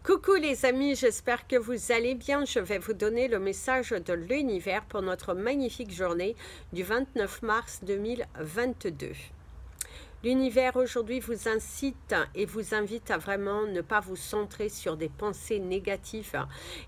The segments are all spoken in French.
Coucou les amis, j'espère que vous allez bien. Je vais vous donner le message de l'univers pour notre magnifique journée du 29 mars 2022. L'univers aujourd'hui vous incite et vous invite à vraiment ne pas vous centrer sur des pensées négatives.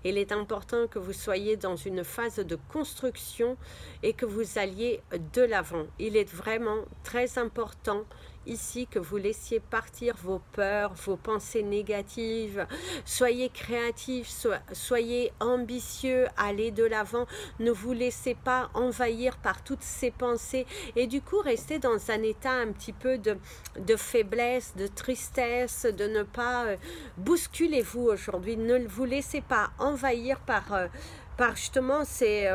Il est important que vous soyez dans une phase de construction et que vous alliez de l'avant. Il est vraiment très important ici que vous laissiez partir vos peurs, vos pensées négatives. Soyez créatifs, soyez ambitieux, allez de l'avant. Ne vous laissez pas envahir par toutes ces pensées et du coup restez dans un état un petit peu de faiblesse, de tristesse, de ne pas bousculez-vous aujourd'hui. Ne vous laissez pas envahir par justement ces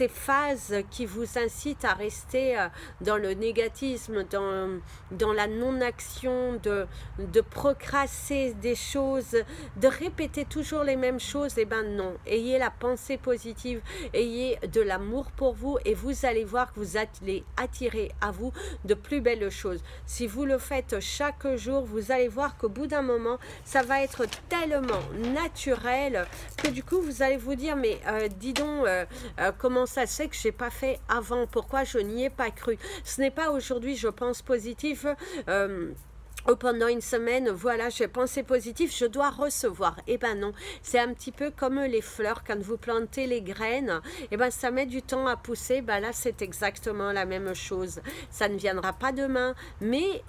phases qui vous incitent à rester dans le négatisme, dans la non-action, de procrasser des choses, de répéter toujours les mêmes choses. Eh bien non, ayez la pensée positive, ayez de l'amour pour vous et vous allez voir que vous allez attirer à vous de plus belles choses. Si vous le faites chaque jour, vous allez voir qu'au bout d'un moment, ça va être tellement naturel que du coup, vous allez vous dire, mais dis donc, comment ça se fait que je n'ai pas fait avant? Pourquoi je n'y ai pas cru? Ce n'est pas aujourd'hui, je pense positif. Pendant une semaine, voilà, j'ai pensé positif, je dois recevoir. Eh ben non, c'est un petit peu comme les fleurs, quand vous plantez les graines, eh ben ça met du temps à pousser, ben là c'est exactement la même chose. Ça ne viendra pas demain, mais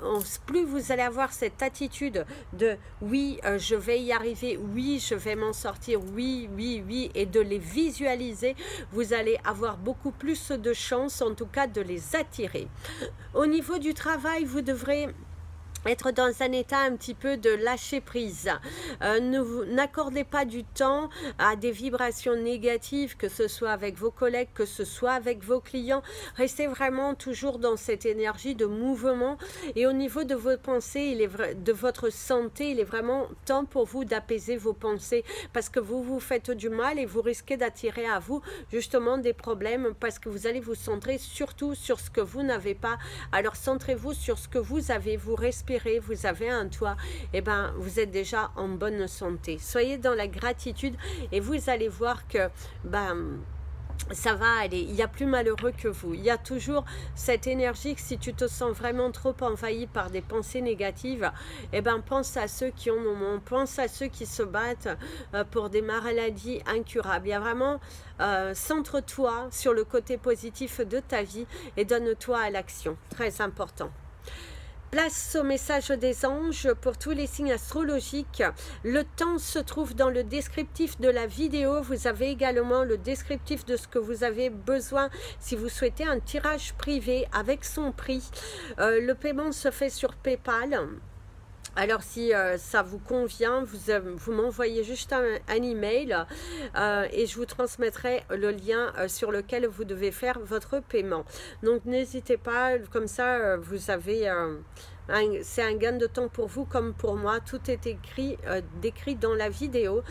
plus vous allez avoir cette attitude de oui, je vais y arriver, oui, je vais m'en sortir, oui, oui, oui, et de les visualiser, vous allez avoir beaucoup plus de chances, en tout cas, de les attirer. Au niveau du travail, vous devrez être dans un état un petit peu de lâcher prise. N'accordez pas du temps à des vibrations négatives, que ce soit avec vos collègues, que ce soit avec vos clients. Restez vraiment toujours dans cette énergie de mouvement. Et au niveau de vos pensées, de votre santé, il est vraiment temps pour vous d'apaiser vos pensées parce que vous vous faites du mal et vous risquez d'attirer à vous justement des problèmes parce que vous allez vous centrer surtout sur ce que vous n'avez pas. Alors centrez-vous sur ce que vous avez, vous respirez, vous avez un toit, et ben vous êtes déjà en bonne santé. Soyez dans la gratitude et vous allez voir que ça va aller, il y a plus malheureux que vous. Il y a toujours cette énergie que si tu te sens vraiment trop envahi par des pensées négatives, eh ben pense à ceux qui en ont, pense à ceux qui se battent pour des maladies incurables. Il y a vraiment centre-toi sur le côté positif de ta vie et donne-toi à l'action, très important. Place au message des anges pour tous les signes astrologiques. Le temps se trouve dans le descriptif de la vidéo. Vous avez également le descriptif de ce que vous avez besoin si vous souhaitez un tirage privé avec son prix. Le paiement se fait sur PayPal. Alors si ça vous convient, vous m'envoyez juste un email et je vous transmettrai le lien sur lequel vous devez faire votre paiement. Donc n'hésitez pas, comme ça vous avez... c'est un gain de temps pour vous comme pour moi. Tout est écrit, décrit dans la vidéo.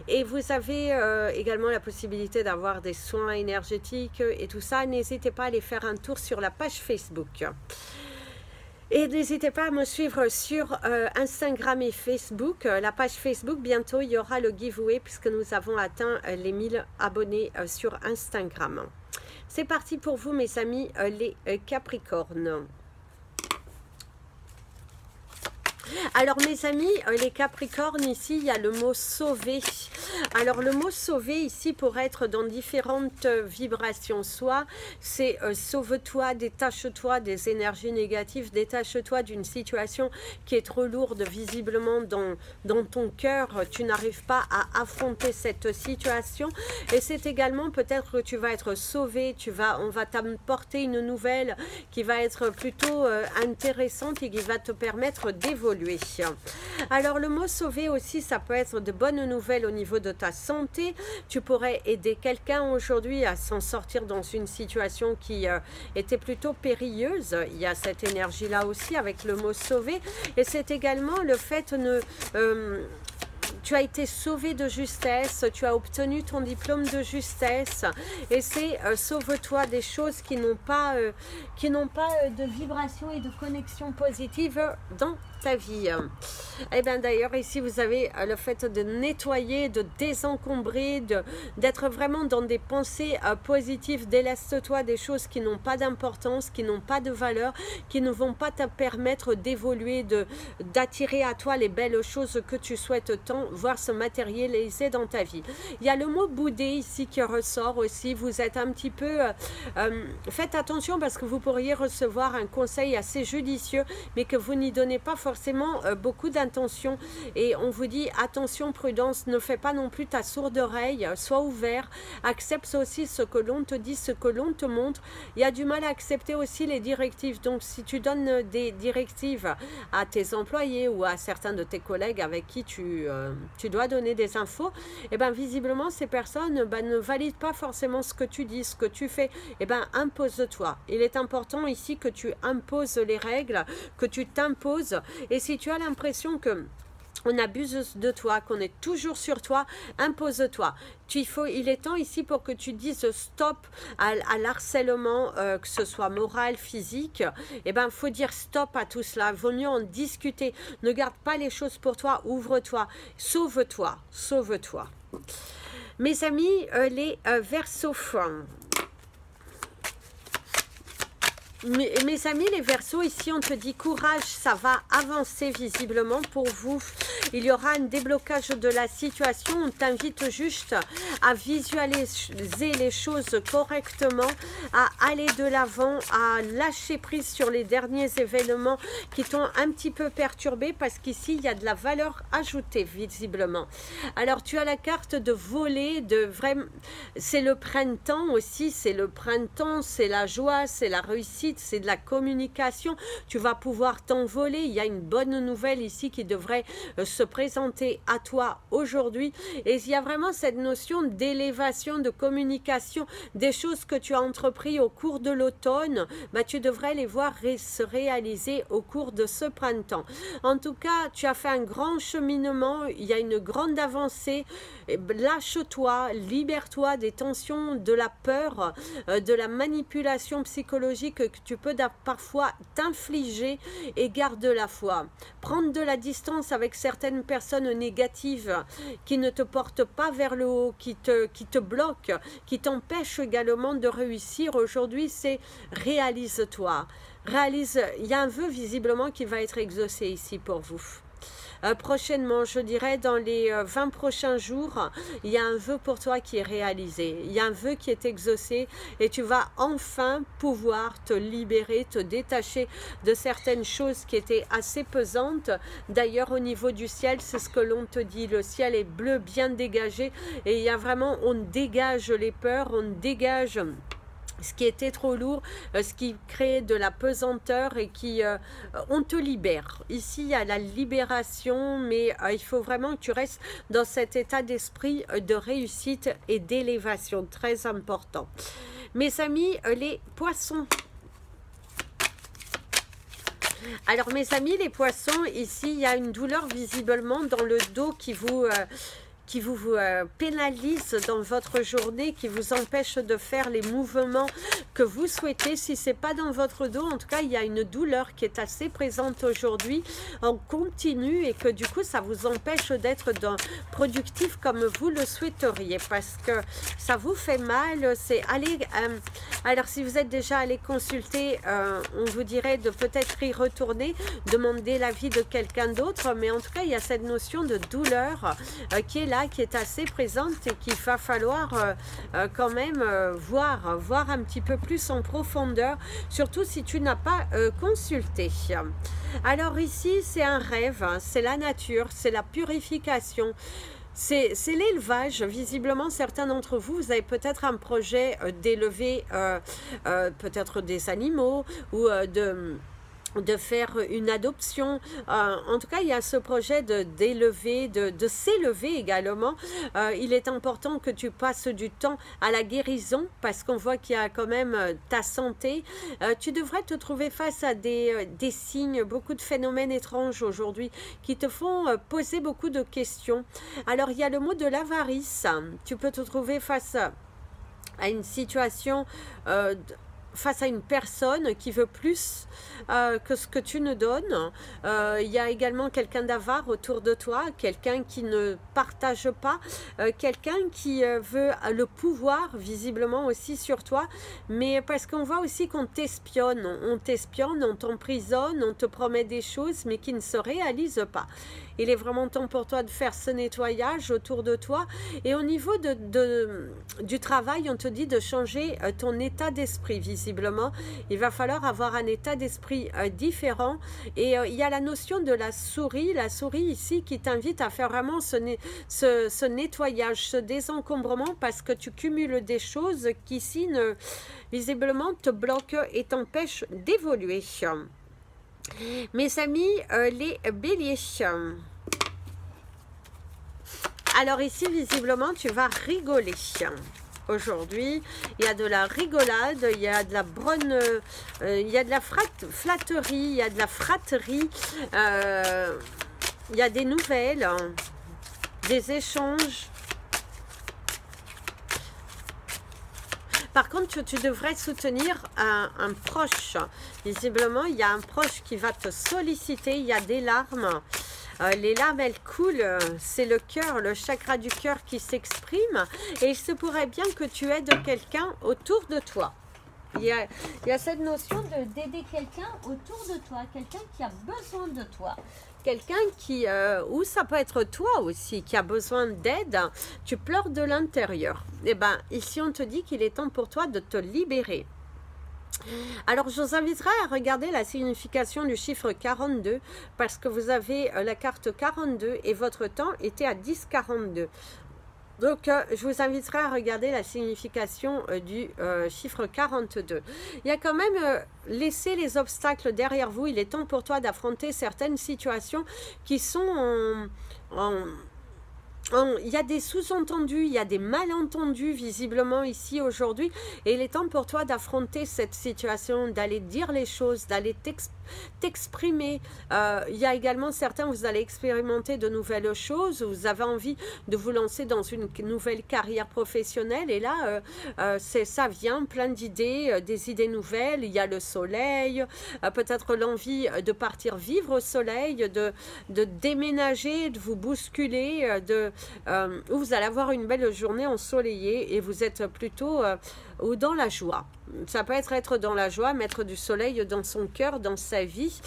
Et vous avez également la possibilité d'avoir des soins énergétiques et tout ça. N'hésitez pas à aller faire un tour sur la page Facebook. Et n'hésitez pas à me suivre sur Instagram et Facebook. La page Facebook, bientôt il y aura le giveaway puisque nous avons atteint les 1000 abonnés sur Instagram. C'est parti pour vous mes amis les Capricornes. Alors mes amis, les Capricornes, ici il y a le mot sauver. Alors le mot sauver ici pour être dans différentes vibrations, soit c'est sauve-toi, détache-toi des énergies négatives, détache-toi d'une situation qui est trop lourde visiblement dans ton cœur, tu n'arrives pas à affronter cette situation. Et c'est également peut-être que tu vas être sauvé, on va t'apporter une nouvelle qui va être plutôt intéressante et qui va te permettre d'évoluer. Alors le mot sauver aussi, ça peut être de bonnes nouvelles au niveau de ta santé. Tu pourrais aider quelqu'un aujourd'hui à s'en sortir dans une situation qui était plutôt périlleuse. Il y a cette énergie là aussi avec le mot sauver. Et c'est également le fait tu as été sauvé de justesse, tu as obtenu ton diplôme de justesse et c'est sauve-toi des choses qui n'ont pas de vibration et de connexion positive dans ta vie. Et bien d'ailleurs ici vous avez le fait de nettoyer, de désencombrer, d'être vraiment dans des pensées positives. Déleste-toi des choses qui n'ont pas d'importance, qui n'ont pas de valeur, qui ne vont pas te permettre d'évoluer, d'attirer à toi les belles choses que tu souhaites tant voir se matérialiser dans ta vie. Il y a le mot bouder ici qui ressort aussi. Vous êtes un petit peu... faites attention parce que vous pourriez recevoir un conseil assez judicieux mais que vous n'y donnez pas forcément beaucoup d'intention, et on vous dit attention, prudence, ne fais pas non plus ta sourde oreille, sois ouvert, accepte aussi ce que l'on te dit, ce que l'on te montre. Il y a du mal à accepter aussi les directives, donc si tu donnes des directives à tes employés ou à certains de tes collègues avec qui tu dois donner des infos, et bien visiblement ces personnes ne valident pas forcément ce que tu dis, ce que tu fais. Et bien impose-toi. Il est important ici que tu imposes les règles, que tu t'imposes, et si tu as l'impression que on abuse de toi, qu'on est toujours sur toi, impose-toi. Il est temps ici pour que tu dises stop à l'harcèlement, que ce soit moral, physique. Eh bien, il faut dire stop à tout cela. Vaut mieux en discuter. Ne garde pas les choses pour toi, ouvre-toi, sauve-toi, sauve-toi. Mes amis, les Verseaux. Mes amis les Verseaux, ici on te dit courage, ça va avancer visiblement pour vous. Il y aura un déblocage de la situation. On t'invite juste à visualiser les choses correctement, à aller de l'avant, à lâcher prise sur les derniers événements qui t'ont un petit peu perturbé, parce qu'ici il y a de la valeur ajoutée visiblement. Alors tu as la carte de voler, c'est le printemps aussi, c'est le printemps, c'est la joie, c'est la réussite, c'est de la communication. Tu vas pouvoir t'envoler. Il y a une bonne nouvelle ici qui devrait se présenter à toi aujourd'hui, et il y a vraiment cette notion d'élévation, de communication, des choses que tu as entrepris au cours de l'automne, bah, tu devrais les voir se réaliser au cours de ce printemps. En tout cas, tu as fait un grand cheminement, il y a une grande avancée. Lâche-toi, libère-toi des tensions, de la peur, de la manipulation psychologique que tu peux parfois t'infliger, et garde la foi. Prendre de la distance avec certaines personnes négatives qui ne te portent pas vers le haut, qui te bloquent, qui t'empêchent également de réussir. Aujourd'hui, c'est réalise-toi. Il y a un vœu visiblement qui va être exaucé ici pour vous. Prochainement, je dirais dans les 20 prochains jours, il y a un vœu pour toi qui est réalisé, il y a un vœu qui est exaucé, et tu vas enfin pouvoir te libérer, te détacher de certaines choses qui étaient assez pesantes. D'ailleurs au niveau du ciel, c'est ce que l'on te dit, le ciel est bleu, bien dégagé, et il y a vraiment, on dégage les peurs, on dégage ce qui était trop lourd, ce qui crée de la pesanteur, et qui on te libère. Ici il y a la libération, mais il faut vraiment que tu restes dans cet état d'esprit de réussite et d'élévation, très important. Mes amis les poissons. Alors mes amis les poissons, ici il y a une douleur visiblement dans le dos qui vous pénalise dans votre journée, qui vous empêche de faire les mouvements que vous souhaitez. Si ce n'est pas dans votre dos, en tout cas, il y a une douleur qui est assez présente aujourd'hui en continu, et que du coup, ça vous empêche d'être productif comme vous le souhaiteriez, parce que ça vous fait mal. C'est aller... alors, si vous êtes déjà allé consulter, on vous dirait de peut-être y retourner, demander l'avis de quelqu'un d'autre, mais en tout cas, il y a cette notion de douleur qui est là, qui est assez présente, et qu'il va falloir quand même voir un petit peu plus en profondeur, surtout si tu n'as pas consulté. Alors ici c'est un rêve, hein, c'est la nature, c'est la purification, c'est l'élevage. Visiblement certains d'entre vous, vous avez peut-être un projet d'élever peut-être des animaux, ou de faire une adoption. En tout cas, il y a ce projet d'élever, de s'élever également. Il est important que tu passes du temps à la guérison, parce qu'on voit qu'il y a quand même ta santé. Tu devrais te trouver face à des signes, beaucoup de phénomènes étranges aujourd'hui qui te font poser beaucoup de questions. Alors, il y a le mot de l'avarice. Tu peux te trouver face à une situation face à une personne qui veut plus que ce que tu ne donnes. Il y a également quelqu'un d'avare autour de toi, quelqu'un qui ne partage pas, quelqu'un qui veut le pouvoir visiblement aussi sur toi, mais parce qu'on voit aussi qu'on t'espionne, on t'emprisonne, on te promet des choses mais qui ne se réalisent pas. Il est vraiment temps pour toi de faire ce nettoyage autour de toi. Et au niveau du travail, on te dit de changer ton état d'esprit, visiblement. Il va falloir avoir un état d'esprit différent. Et il y a la notion de la souris ici qui t'invite à faire vraiment ce nettoyage, ce désencombrement, parce que tu cumules des choses qui ici, visiblement, te bloquent et t'empêchent d'évoluer. Mes amis, les béliers. Alors ici, visiblement, tu vas rigoler. Aujourd'hui, il y a de la rigolade, il y a de la bonne, il y a de la flatterie, il y a de la fraterie, il y a des nouvelles, des échanges. Par contre, tu devrais soutenir un proche. Visiblement, il y a un proche qui va te solliciter. Il y a des larmes. Les larmes, elles coulent. C'est le cœur, le chakra du cœur qui s'exprime. Et il se pourrait bien que tu aides quelqu'un autour de toi. Il y a cette notion d'aider quelqu'un autour de toi. Quelqu'un qui a besoin de toi. Quelqu'un qui, ou ça peut être toi aussi, qui a besoin d'aide, tu pleures de l'intérieur. Et bien, ici, on te dit qu'il est temps pour toi de te libérer. Alors, je vous inviterai à regarder la signification du chiffre 42, parce que vous avez la carte 42 et votre temps était à 10,42. Donc, je vous inviterai à regarder la signification du chiffre 42. Il y a quand même laissé les obstacles derrière vous. Il est temps pour toi d'affronter certaines situations qui sont il y a des sous-entendus, il y a des malentendus visiblement ici aujourd'hui. Et il est temps pour toi d'affronter cette situation, d'aller dire les choses, d'aller t'exprimer. Il y a également certains, vous allez expérimenter de nouvelles choses, vous avez envie de vous lancer dans une nouvelle carrière professionnelle et là, ça vient, plein d'idées, des idées nouvelles. Il y a le soleil, peut-être l'envie de partir vivre au soleil, de déménager, de vous bousculer, où vous allez avoir une belle journée ensoleillée et vous êtes plutôt ou dans la joie. Ça peut être dans la joie, mettre du soleil dans son cœur, dans sa vie,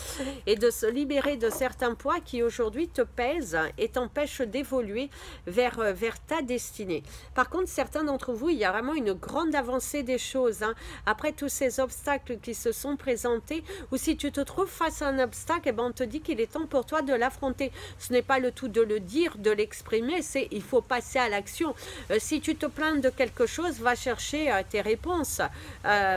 et de se libérer de certains poids qui aujourd'hui te pèsent et t'empêchent d'évoluer vers ta destinée. Par contre, certains d'entre vous, il y a vraiment une grande avancée des choses. Après tous ces obstacles qui se sont présentés, ou si tu te trouves face à un obstacle, eh ben, on te dit qu'il est temps pour toi de l'affronter. Ce n'est pas le tout de le dire, de l'exprimer, c'est il faut passer à l'action. Si tu te plains de quelque chose, va chercher tes réponses.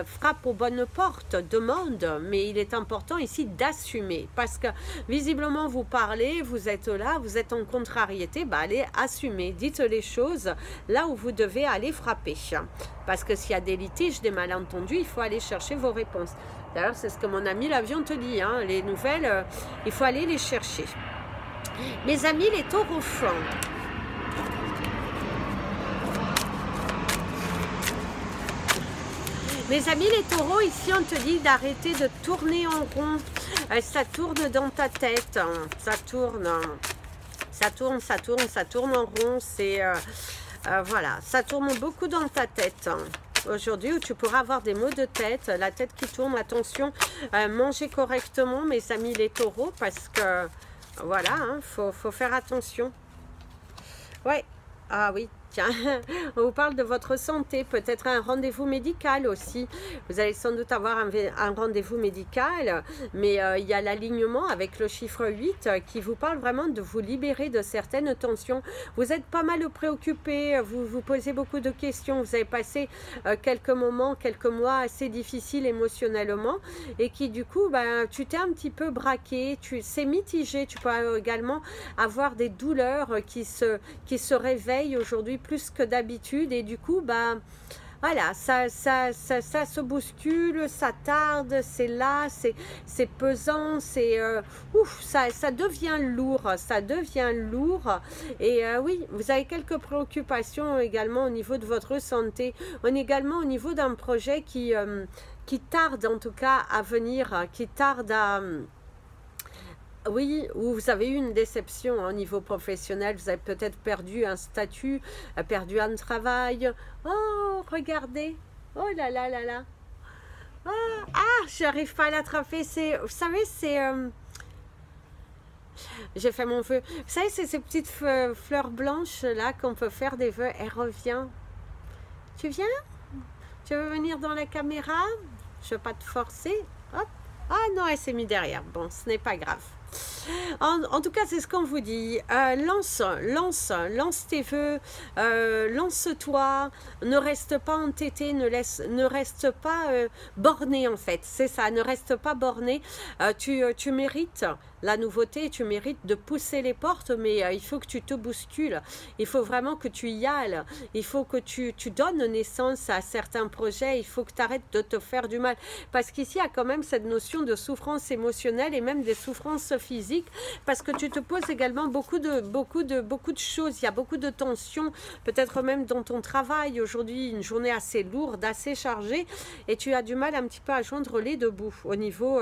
Frappe aux bonnes portes, demande, mais il est important ici d'assumer, parce que visiblement vous parlez, vous êtes là, vous êtes en contrariété, allez assumer, dites les choses là où vous devez aller frapper, parce que s'il y a des litiges, des malentendus, il faut aller chercher vos réponses. D'ailleurs, c'est ce que mon ami l'avion te dit, les nouvelles, il faut aller les chercher. Mes amis les taureaux, mes amis les taureaux, ici on te dit d'arrêter de tourner en rond. Ça tourne dans ta tête, ça tourne en rond. C'est voilà, ça tourne beaucoup dans ta tête. Aujourd'hui, où tu pourras avoir des maux de tête, la tête qui tourne. Attention, mangez correctement, mes amis les taureaux, parce que voilà, faut faire attention. Ouais, ah oui. Tiens, on vous parle de votre santé, peut-être un rendez-vous médical aussi. Vous allez sans doute avoir un rendez-vous médical, mais il y a l'alignement avec le chiffre 8 qui vous parle vraiment de vous libérer de certaines tensions. Vous êtes pas mal préoccupé, vous vous posez beaucoup de questions, vous avez passé quelques moments, quelques mois assez difficiles émotionnellement et qui du coup, tu t'es un petit peu braqué, c'est mitigé. Tu peux également avoir des douleurs qui se réveillent aujourd'hui plus que d'habitude et du coup voilà, ça se bouscule, ça tarde, c'est là, c'est pesant, c'est ça devient lourd, et oui, vous avez quelques préoccupations également au niveau de votre santé, également au niveau d'un projet qui qui tarde en tout cas à venir, qui tarde à... Oui, ou vous avez eu une déception au niveau professionnel, vous avez peut-être perdu un statut, perdu un travail. Oh, regardez. Oh là là là là. J'arrive pas à l'attraper. C'est, vous savez, c'est... j'ai fait mon vœu. Vous savez, c'est ces petites fleurs blanches là qu'on peut faire des vœux. Elle revient. Tu viens? Tu veux venir dans la caméra? Je ne veux pas te forcer. Hop. Ah non, elle s'est mise derrière. Bon, ce n'est pas grave. En tout cas, c'est ce qu'on vous dit. Lance tes vœux, lance-toi, ne reste pas entêté, ne reste pas borné en fait. C'est ça, ne reste pas borné. Tu mérites la nouveauté, tu mérites de pousser les portes, mais il faut que tu te bouscules. Il faut vraiment que tu y ailles. Il faut que tu donnes naissance à certains projets. Il faut que tu arrêtes de te faire du mal. Parce qu'ici, il y a quand même cette notion de souffrance émotionnelle et même des souffrances physiques. Parce que tu te poses également beaucoup de choses. Il y a beaucoup de tensions, peut-être même dans ton travail. Aujourd'hui, une journée assez lourde, assez chargée. Et tu as du mal un petit peu à joindre les deux bouts au niveau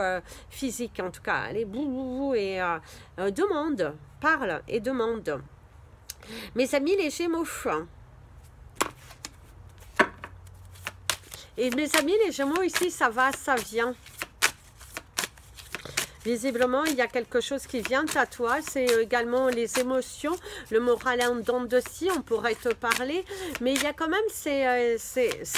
physique, en tout cas. Les bouts et demande, parle et demande. Mes amis les Gémeaux, et mes amis les Gémeaux, ici ça va, ça vient. Visiblement, il y a quelque chose qui vient à toi. C'est également les émotions, le moral en dents de scie, on pourrait te parler. Mais il y a quand même, c'est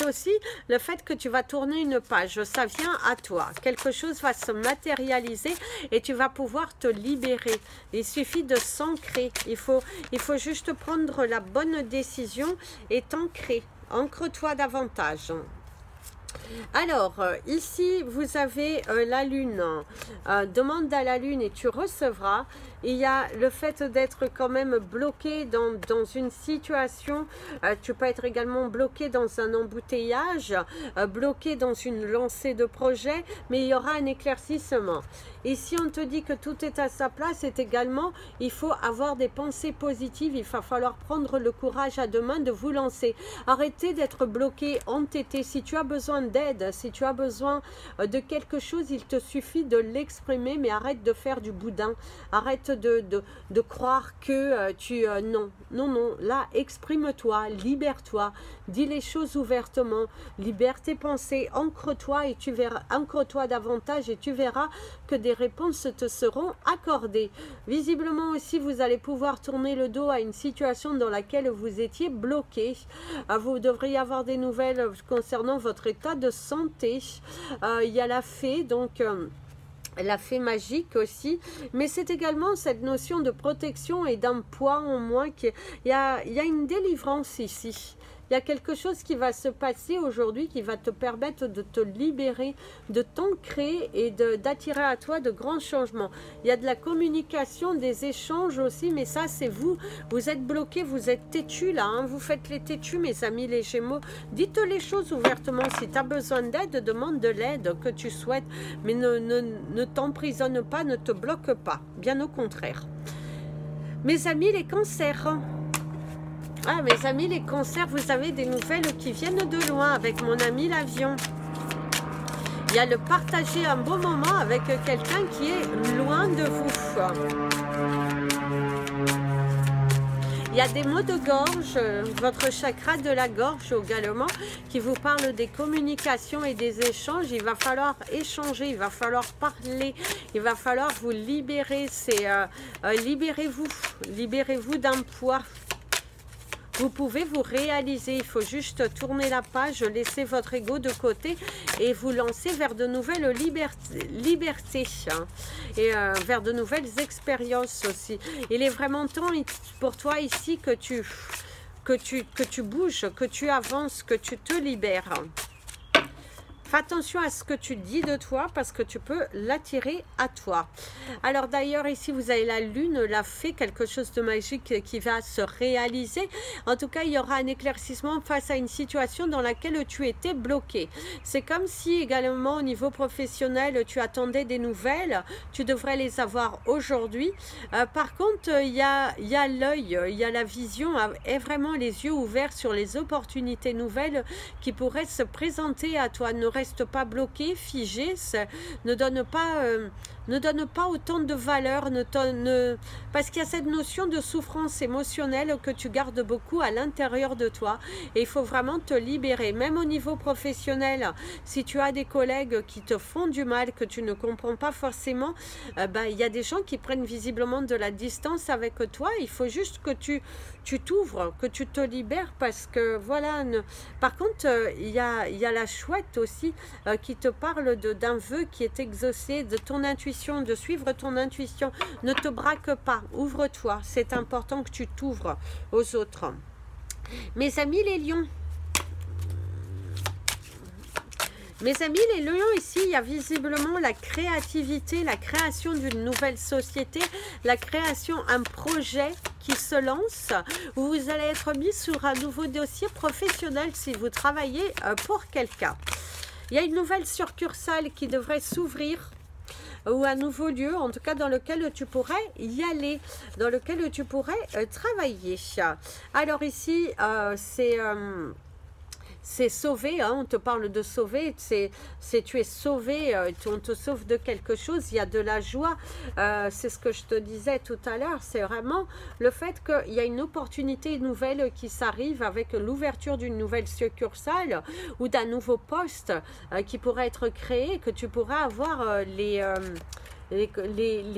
aussi le fait que tu vas tourner une page. Ça vient à toi. Quelque chose va se matérialiser et tu vas pouvoir te libérer. Il suffit de s'ancrer. Il faut juste prendre la bonne décision et t'ancrer. Ancre-toi davantage. Alors, ici, vous avez la lune. Demande à la lune et tu recevras. Il y a le fait d'être quand même bloqué dans une situation. Tu peux être également bloqué dans un embouteillage, bloqué dans une lancée de projet, mais il y aura un éclaircissement. Et si on te dit que tout est à sa place, c'est également, il faut avoir des pensées positives. Il va falloir prendre le courage à deux mains de vous lancer. Arrêtez d'être bloqué, entêté. Si tu as besoin d'aide, si tu as besoin de quelque chose, il te suffit de l'exprimer, mais arrête de faire du boudin. Arrête de croire que non, là, exprime-toi, libère-toi, dis les choses ouvertement, libère tes pensées, ancre-toi et tu verras, ancre-toi davantage et tu verras que des réponses te seront accordées. Visiblement aussi, vous allez pouvoir tourner le dos à une situation dans laquelle vous étiez bloqué. Vous devriez avoir des nouvelles concernant votre état de santé. Il y a la fée, donc... la fée magique aussi, mais c'est également cette notion de protection et d'un poids en moins. Il y a une délivrance ici. Il y a quelque chose qui va se passer aujourd'hui qui va te permettre de te libérer, de t'ancrer et d'attirer à toi de grands changements. Il y a de la communication, des échanges aussi, mais ça c'est vous. Vous êtes bloqué, vous êtes têtu là, hein. Vous faites les têtus mes amis les Gémeaux. Dites les choses ouvertement. Si tu as besoin d'aide, demande de l'aide que tu souhaites, mais ne t'emprisonne pas, ne te bloque pas. Bien au contraire. Mes amis les cancers. Ah, mes amis, les cancers, vous avez des nouvelles qui viennent de loin avec mon ami l'avion. Il y a le partager un beau moment avec quelqu'un qui est loin de vous. Il y a des mots de gorge, votre chakra de la gorge également, qui vous parle des communications et des échanges. Il va falloir échanger, il va falloir parler, il va falloir vous libérer. C'est libérez-vous d'un poids. Vous pouvez vous réaliser, il faut juste tourner la page, laisser votre ego de côté et vous lancer vers de nouvelles libertés hein, et vers de nouvelles expériences aussi. Il est vraiment temps pour toi ici que tu bouges, que tu avances, que tu te libères. Fais attention à ce que tu dis de toi parce que tu peux l'attirer à toi. Alors d'ailleurs ici vous avez la lune, la fée, quelque chose de magique qui va se réaliser. En tout cas il y aura un éclaircissement face à une situation dans laquelle tu étais bloqué. C'est comme si également au niveau professionnel tu attendais des nouvelles. Tu devrais les avoir aujourd'hui. Par contre il y a l'œil, il y a la vision et vraiment les yeux ouverts sur les opportunités nouvelles qui pourraient se présenter à toi. Ne reste pas bloqué, figé, ne donne pas autant de valeur, parce qu'il y a cette notion de souffrance émotionnelle que tu gardes beaucoup à l'intérieur de toi et il faut vraiment te libérer, même au niveau professionnel. Si tu as des collègues qui te font du mal, que tu ne comprends pas forcément, il y a des gens qui prennent visiblement de la distance avec toi. Il faut juste que tu t'ouvres, que tu te libères, parce que voilà. Par contre, il y a la chouette aussi qui te parle d'un vœu qui est exaucé, de ton intuition, de suivre ton intuition. Ne te braque pas, ouvre-toi. C'est important que tu t'ouvres aux autres. Mes amis les lions, les lions, ici, il y a visiblement la créativité, la création d'une nouvelle société, la création d'un projet qui se lance, où vous allez être mis sur un nouveau dossier professionnel si vous travaillez pour quelqu'un. Il y a une nouvelle succursale qui devrait s'ouvrir, ou un nouveau lieu, en tout cas dans lequel tu pourrais y aller, dans lequel tu pourrais travailler. Alors ici, c'est sauvé, hein, on te parle de sauver, tu es sauvé, on te sauve de quelque chose, il y a de la joie, c'est ce que je te disais tout à l'heure, c'est vraiment le fait qu'il y a une opportunité nouvelle qui s'arrive avec l'ouverture d'une nouvelle succursale ou d'un nouveau poste qui pourrait être créé, que tu pourras avoir les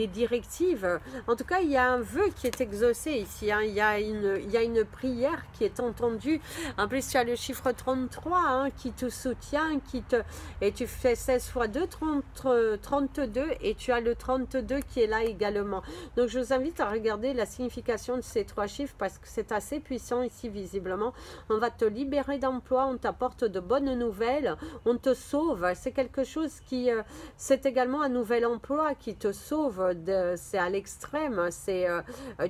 directives. En tout cas, il y a un vœu qui est exaucé ici, hein. Il y a une prière qui est entendue. En plus, tu as le chiffre 33 hein, qui te soutient, et tu fais 16 fois 2, 32, et tu as le 32 qui est là également. Donc, je vous invite à regarder la signification de ces 3 chiffres parce que c'est assez puissant ici, visiblement. On va te libérer d'emploi, on t'apporte de bonnes nouvelles, on te sauve. C'est quelque chose qui... c'est également un nouvel emploi qui te sauve, c'est à l'extrême,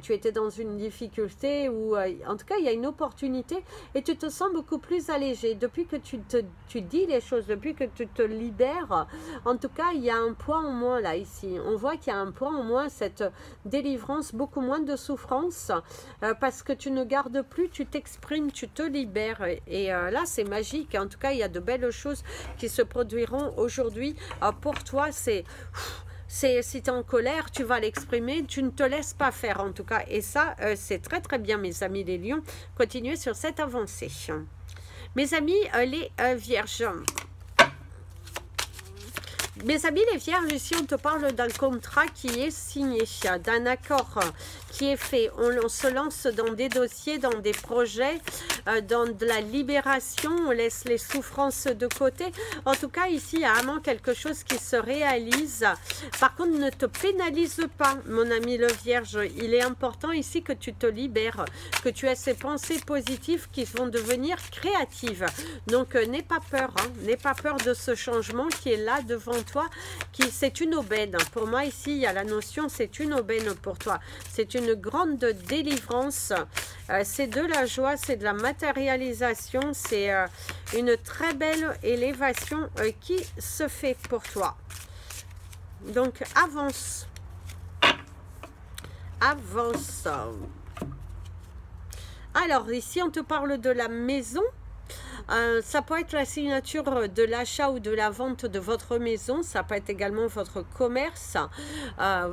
tu étais dans une difficulté ou en tout cas il y a une opportunité et tu te sens beaucoup plus allégé depuis que tu dis les choses, depuis que tu te libères. En tout cas il y a un poids en moins là ici, on voit qu'il y a un poids en moins, cette délivrance, beaucoup moins de souffrance parce que tu ne gardes plus, tu t'exprimes, tu te libères et là c'est magique. En tout cas il y a de belles choses qui se produiront aujourd'hui pour toi. Si tu es en colère, tu vas l'exprimer, tu ne te laisses pas faire en tout cas. Et ça, c'est très très bien mes amis les lions. Continuez sur cette avancée. Mes amis les vierges. Mes amis les vierges, ici on te parle d'un contrat qui est signé, d'un accord qui est fait. On se lance dans des dossiers, dans des projets, dans de la libération, on laisse les souffrances de côté. En tout cas, ici, il y a vraiment quelque chose qui se réalise. Par contre, ne te pénalise pas, mon ami le Vierge. Il est important ici que tu te libères, que tu aies ces pensées positives qui vont devenir créatives. Donc, n'aie pas peur, hein, n'aie pas peur de ce changement qui est là devant toi. C'est une aubaine. Pour moi, ici, il y a la notion, c'est une aubaine pour toi. C'est une grande délivrance. C'est de la joie, c'est de la matérialisation, c'est une très belle élévation qui se fait pour toi. Donc avance, avance. Alors ici on te parle de la maison. Ça peut être la signature de l'achat ou de la vente de votre maison. Ça peut être également votre commerce.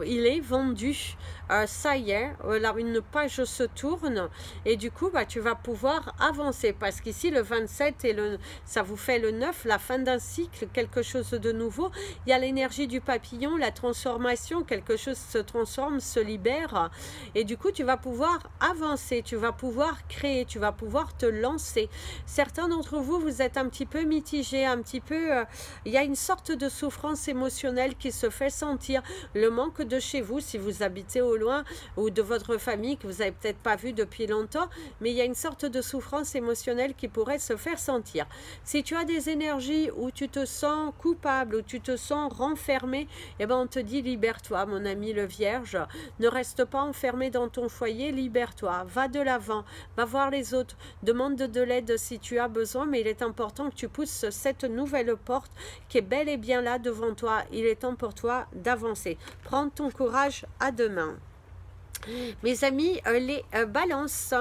Il est vendu. Ça y est, là, une page se tourne. Et du coup, tu vas pouvoir avancer. Parce qu'ici, le 27, ça vous fait le 9, la fin d'un cycle, quelque chose de nouveau. Il y a l'énergie du papillon, la transformation. Quelque chose se transforme, se libère. Et du coup, tu vas pouvoir avancer. Tu vas pouvoir créer. Tu vas pouvoir te lancer. Certains d'entre vous, vous êtes un petit peu mitigés, un petit peu... il y a une sorte de souffrance émotionnelle qui se fait sentir. Le manque de chez vous, si vous habitez au loin, ou de votre famille que vous n'avez peut-être pas vu depuis longtemps, mais il y a une sorte de souffrance émotionnelle qui pourrait se faire sentir. Si tu as des énergies où tu te sens coupable, où tu te sens renfermé, eh ben on te dit libère-toi, mon ami le Vierge. Ne reste pas enfermé dans ton foyer, libère-toi. Va de l'avant, va voir les autres, demande de l'aide si tu as besoin, mais il est important que tu pousses cette nouvelle porte qui est bel et bien là devant toi. Il est temps pour toi d'avancer. Prends ton courage à deux mains. Mes amis, les balances.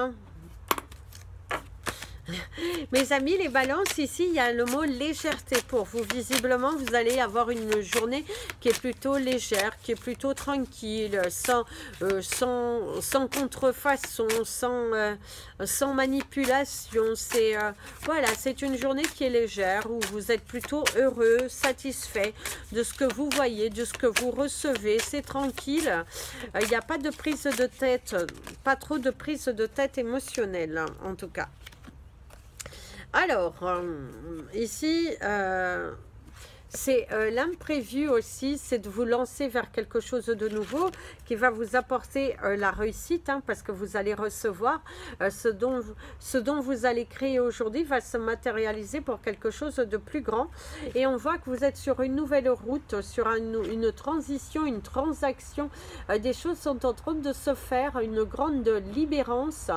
Mes amis, les balances, ici, il y a le mot légèreté pour vous. Visiblement, vous allez avoir une journée qui est plutôt légère, qui est plutôt tranquille, sans contrefaçon, sans manipulation. Voilà, c'est une journée qui est légère, où vous êtes plutôt heureux, satisfait de ce que vous voyez, de ce que vous recevez. C'est tranquille. Il n'y a pas de prise de tête, pas trop de prise de tête émotionnelle, en tout cas. Alors, ici, c'est l'imprévu aussi, c'est de vous lancer vers quelque chose de nouveau qui va vous apporter la réussite, hein, parce que vous allez recevoir ce dont vous allez créer aujourd'hui va se matérialiser pour quelque chose de plus grand. Et on voit que vous êtes sur une nouvelle route, sur une transition, une transaction. Des choses sont en train de se faire, une grande libérance.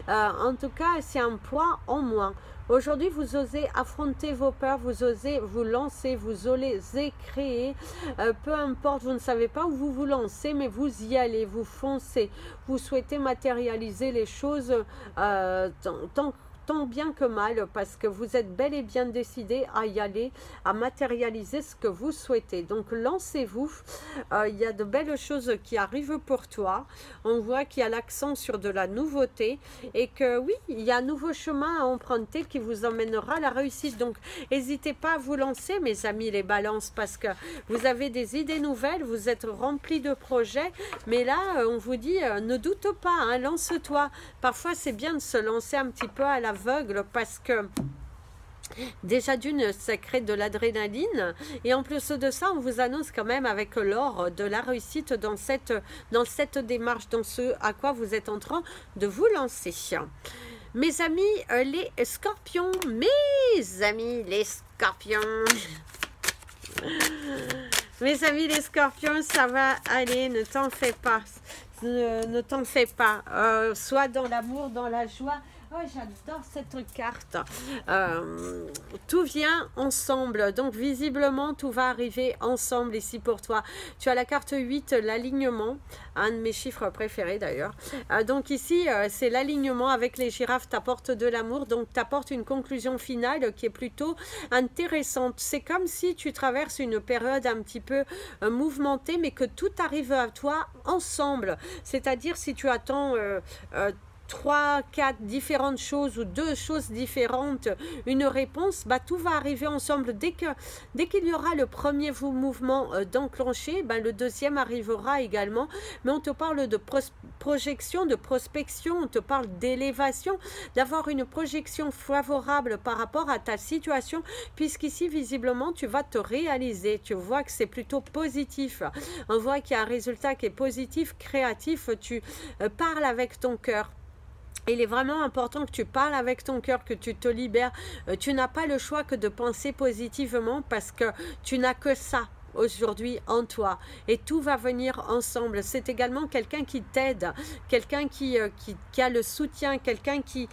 En tout cas, c'est un poids en moins. Aujourd'hui, vous osez affronter vos peurs, vous osez vous lancer, vous osez créer. Peu importe, vous ne savez pas où vous vous lancez, mais vous y allez, vous foncez. Vous souhaitez matérialiser les choses tant bien que mal, parce que vous êtes bel et bien décidé à y aller, à matérialiser ce que vous souhaitez. Donc lancez-vous, il y a de belles choses qui arrivent pour toi. On voit qu'il y a l'accent sur de la nouveauté et que oui, il y a un nouveau chemin à emprunter qui vous emmènera à la réussite. Donc n'hésitez pas à vous lancer, mes amis les balances, parce que vous avez des idées nouvelles, vous êtes remplis de projets, mais là on vous dit ne doute pas, hein, lance-toi. Parfois c'est bien de se lancer un petit peu à l'aveugle, parce que déjà d'une, ça crée de l'adrénaline, et en plus de ça, on vous annonce quand même avec l'or de la réussite dans cette démarche, dans ce à quoi vous êtes en train de vous lancer. Mes amis les scorpions, mes amis les scorpions, mes amis les scorpions, ça va aller, ne t'en fais pas, ne t'en fais pas, soit dans l'amour, dans la joie. Oh, j'adore cette carte. Tout vient ensemble. Donc, visiblement, tout va arriver ensemble ici pour toi. Tu as la carte 8, l'alignement. Un de mes chiffres préférés d'ailleurs. Donc, ici, c'est l'alignement avec les girafes. T'apporte de l'amour. Donc, t'apporte une conclusion finale qui est plutôt intéressante. C'est comme si tu traverses une période un petit peu mouvementée, mais que tout arrive à toi ensemble. C'est-à-dire, si tu attends 3, 4 différentes choses ou 2 choses différentes, une réponse, bah, tout va arriver ensemble. Dès qu'il y aura le premier mouvement d'enclencher, bah, le deuxième arrivera également. Mais on te parle de projection, de prospection, on te parle d'élévation, d'avoir une projection favorable par rapport à ta situation, puisqu'ici, visiblement, tu vas te réaliser. Tu vois que c'est plutôt positif. On voit qu'il y a un résultat qui est positif, créatif. Tu parles avec ton cœur. Il est vraiment important que tu parles avec ton cœur, que tu te libères. Tu n'as pas le choix que de penser positivement, parce que tu n'as que ça aujourd'hui en toi, et tout va venir ensemble. C'est également quelqu'un qui t'aide, quelqu'un qui a le soutien, quelqu'un qui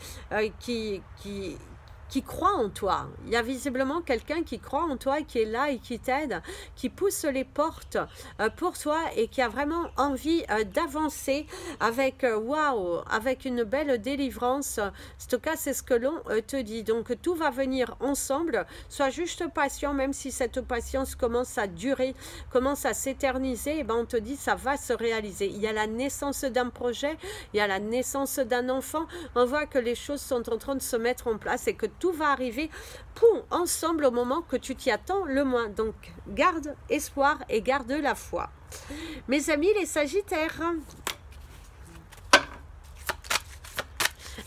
croit en toi. Il y a visiblement quelqu'un qui croit en toi, qui est là et qui t'aide, qui pousse les portes pour toi, et qui a vraiment envie d'avancer avec waouh, avec une belle délivrance. En tout cas, c'est ce que l'on te dit. Donc tout va venir ensemble. Sois juste patient, même si cette patience commence à durer, commence à s'éterniser, et ben on te dit ça va se réaliser. Il y a la naissance d'un projet, il y a la naissance d'un enfant. On voit que les choses sont en train de se mettre en place, et que tout va arriver ensemble au moment que tu t'y attends le moins. Donc garde espoir et garde la foi. Mes amis les sagittaires,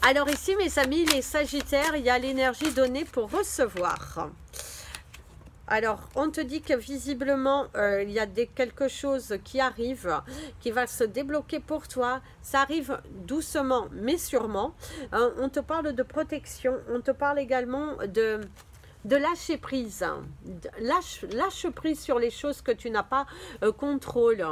alors ici mes amis les sagittaires, il y a l'énergie donnée pour recevoir. Alors, on te dit que visiblement, il y a quelque chose qui arrive, qui va se débloquer pour toi. Ça arrive doucement, mais sûrement. On te parle de protection. On te parle également de lâcher prise. Lâche prise sur les choses que tu n'as pas contrôle.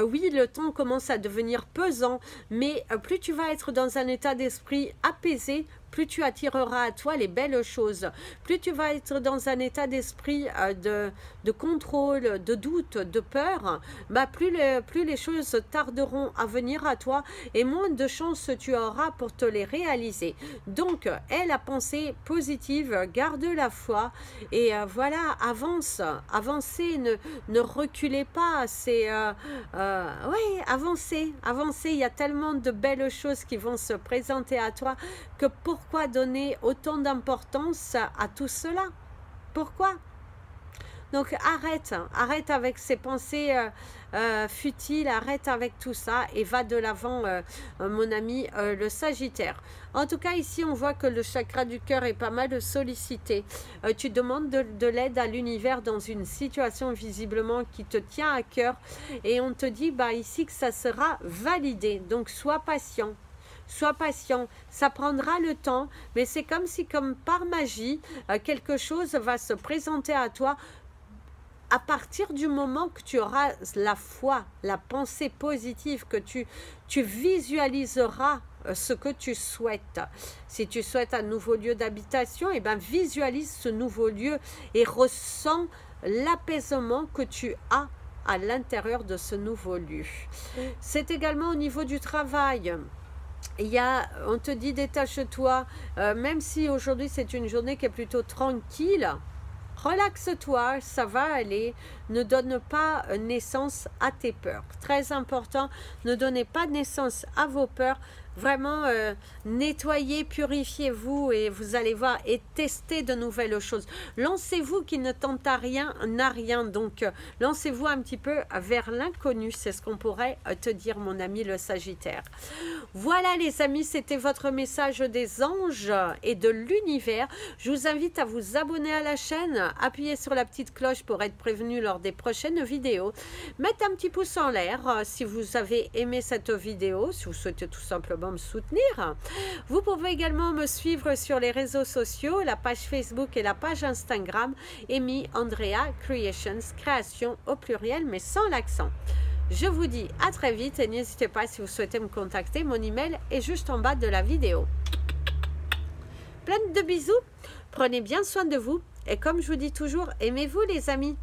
Oui, le temps commence à devenir pesant, mais plus tu vas être dans un état d'esprit apaisé, plus tu attireras à toi les belles choses. Plus tu vas être dans un état d'esprit de contrôle, de doute, de peur, bah plus les choses tarderont à venir à toi et moins de chances tu auras pour te les réaliser. Donc, aie la pensée positive, garde la foi et voilà, avancez, ne reculez pas, c'est oui, avancez, il y a tellement de belles choses qui vont se présenter à toi que pourquoi donner autant d'importance à tout cela? Pourquoi? Donc arrête avec ces pensées futiles, arrête avec tout ça et va de l'avant mon ami le Sagittaire. En tout cas ici on voit que le chakra du cœur est pas mal sollicité. Tu demandes de l'aide à l'univers dans une situation visiblement qui te tient à cœur et on te dit bah ici que ça sera validé. Donc sois patient. Sois patient, ça prendra le temps, mais c'est comme si, comme par magie, quelque chose va se présenter à toi à partir du moment que tu auras la foi, la pensée positive, que tu visualiseras ce que tu souhaites. Si tu souhaites un nouveau lieu d'habitation, eh bien visualise ce nouveau lieu et ressens l'apaisement que tu as à l'intérieur de ce nouveau lieu. C'est également au niveau du travail. On te dit détache-toi, même si aujourd'hui c'est une journée qui est plutôt tranquille, relaxe-toi, ça va aller, ne donne pas naissance à tes peurs. Très important, ne donnez pas naissance à vos peurs. Vraiment, nettoyez, purifiez-vous et vous allez voir et testez de nouvelles choses. Lancez-vous qui ne tente à rien, n'a rien. Donc, lancez-vous un petit peu vers l'inconnu. C'est ce qu'on pourrait te dire, mon ami le Sagittaire. Voilà les amis, c'était votre message des anges et de l'univers. Je vous invite à vous abonner à la chaîne, appuyer sur la petite cloche pour être prévenu lors des prochaines vidéos. Mettez un petit pouce en l'air si vous avez aimé cette vidéo, si vous souhaitez tout simplement me soutenir. Vous pouvez également me suivre sur les réseaux sociaux, la page Facebook et la page Instagram, Amy Andrea Creations, création au pluriel mais sans l'accent. Je vous dis à très vite et n'hésitez pas si vous souhaitez me contacter, mon email est juste en bas de la vidéo. Plein de bisous, prenez bien soin de vous et comme je vous dis toujours, aimez-vous les amis.